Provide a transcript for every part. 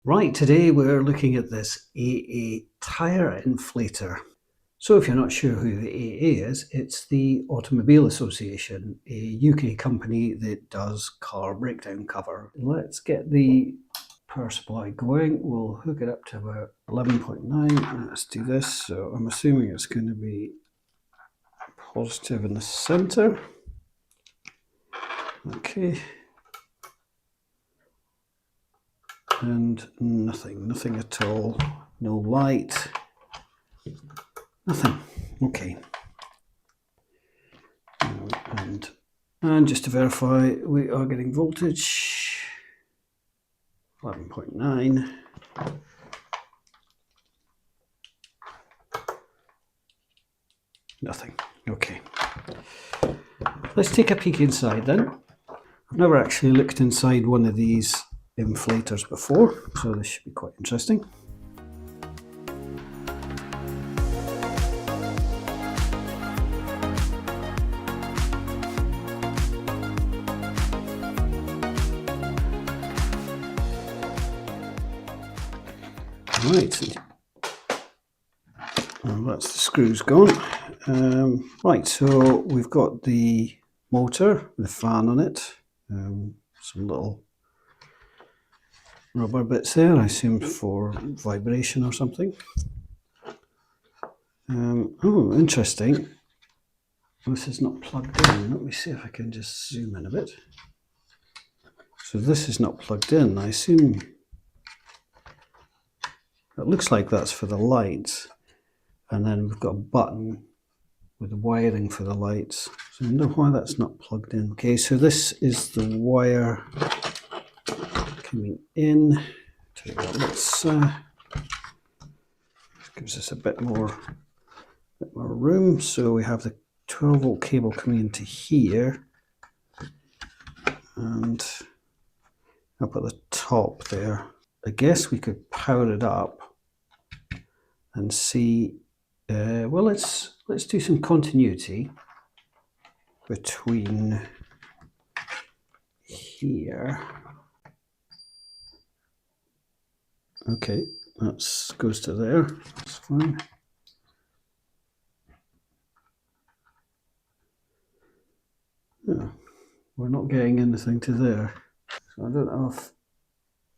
Right, today we're looking at this AA Tyre inflator. So if you're not sure who the AA is, it's the Automobile Association, a UK company that does car breakdown cover. Let's get the power supply going. We'll hook it up to about 11.9. Let's do this. So I'm assuming it's going to be positive in the center. Okay. And nothing at all. No light. Nothing. Okay. And just to verify, we are getting voltage 11.9. Nothing. Okay. Let's take a peek inside then. I've never actually looked inside one of these inflators before, so this should be quite interesting. Right, well, that's the screws gone. Right, so we've got the motor, the fan on it, some little rubber bits there, I assume for vibration or something. Oh, interesting. This is not plugged in. Let me see if I can just zoom in a bit. So this is not plugged in. I assume it looks like that's for the lights. And then we've got a button with the wiring for the lights. So I wonder why that's not plugged in. Okay, so this is the wire coming in. Let's gives us a bit more room. So we have the 12-volt cable coming into here, and up at the top there. I guess we could power it up and see. Well, let's do some continuity between here. Okay, that goes to there. That's fine. Yeah, we're not getting anything to there. So I don't know if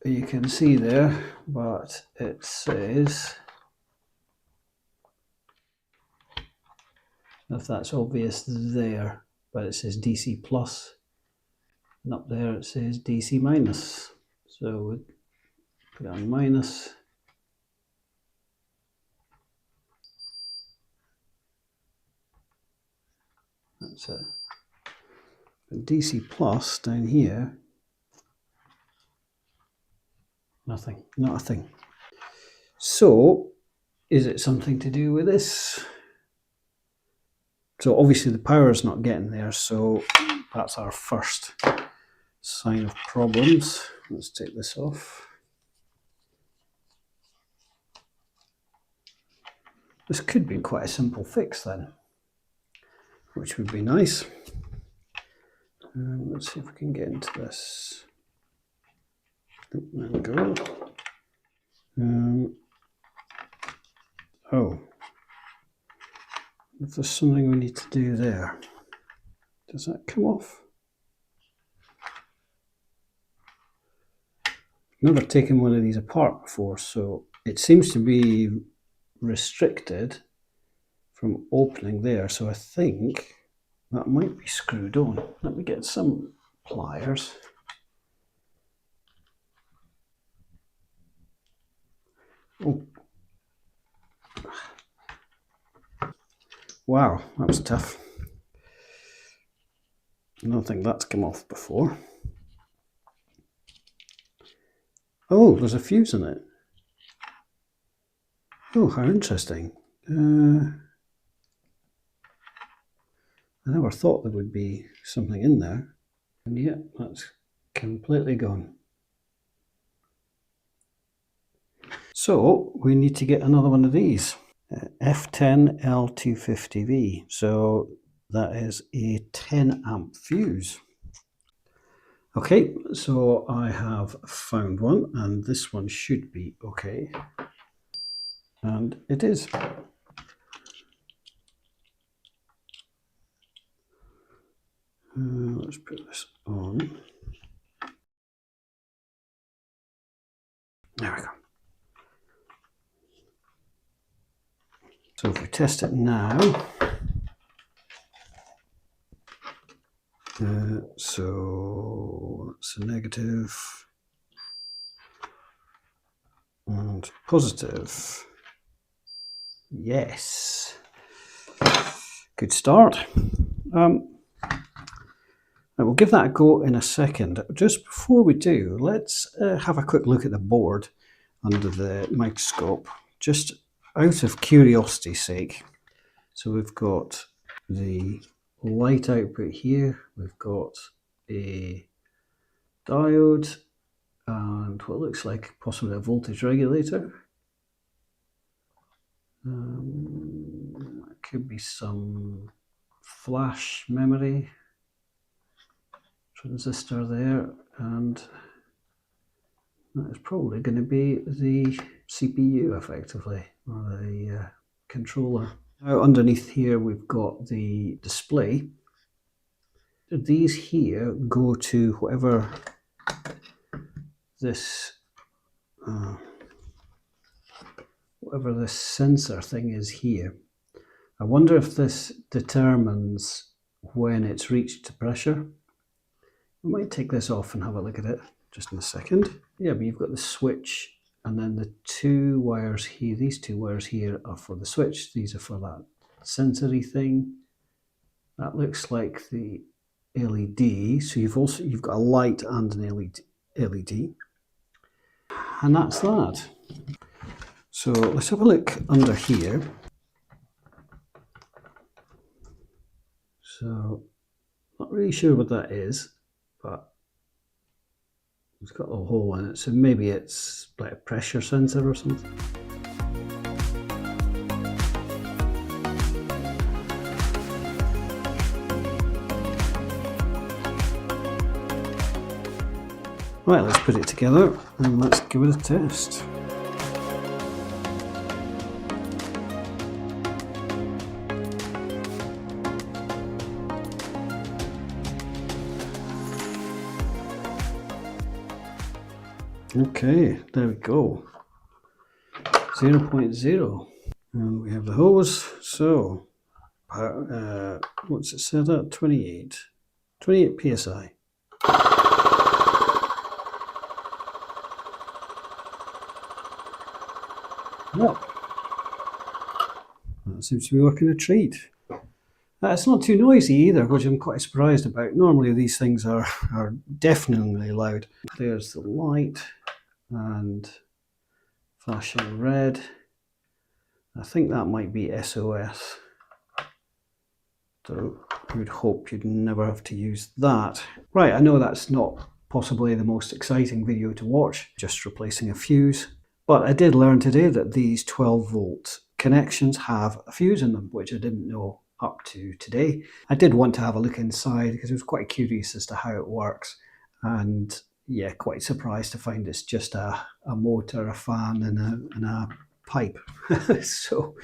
you can see there, but it says, if that's obvious there, but it says DC plus, and up there it says DC minus. So we put it on minus. That's it. And DC plus down here, nothing, not a thing. So is it something to do with this? So obviously the power is not getting there, so that's our first sign of problems. Let's take this off. This could be quite a simple fix then, which would be nice. Let's see if we can get into this. There we go. Oh, if there's something we need to do there, does that come off? Never taken one of these apart before, so it seems to be restricted from opening there, so I think that might be screwed on. Let me get some pliers. Oh. Wow, that was tough. I don't think that's come off before. Oh, there's a fuse in it. Oh, how interesting. I never thought there would be something in there. And yet, that's completely gone. So, we need to get another one of these. F10L250V. So, that is a 10 amp fuse. Okay, so I have found one, and this one should be okay. And it is. Let's put this on. There we go. So if we test it now, so it's a negative and positive. Yes. Good start. We'll give that a go in a second. Just before we do, let's have a quick look at the board under the microscope, just out of curiosity's sake. So we've got the light output here, we've got a diode and what looks like possibly a voltage regulator. It could be some flash memory transistor there, and that is probably going to be the CPU effectively, or the controller. Now underneath here we've got the display. These here go to whatever this sensor thing is here. I wonder if this determines when it's reached the pressure. We might take this off and have a look at it just in a second. Yeah, but you've got the switch, and then the two wires here, these two wires here are for the switch, these are for that sensory thing. That looks like the LED, so you've got a light and an LED. And that's that. So let's have a look under here. So not really sure what that is, but it's got a hole in it, so maybe it's like a pressure sensor or something. Right, let's put it together and let's give it a test. Okay, there we go. 0.0. And we have the hose. So, what's it set at? 28 psi. Yep. That seems to be working a treat. It's not too noisy either, which I'm quite surprised about. Normally these things are definitely loud. There's the light and flashing red. I think that might be SOS. So I would hope you'd never have to use that. Right, I know that's not possibly the most exciting video to watch, just replacing a fuse. But I did learn today that these 12-volt connections have a fuse in them, which I didn't know up to today. I did want to have a look inside because I was quite curious as to how it works, and yeah, quite surprised to find it's just a motor, a fan and a pipe. So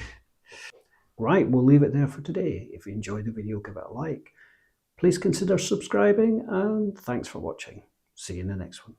right, we'll leave it there for today. If you enjoyed the video, give it a like. Please consider subscribing, and thanks for watching. See you in the next one.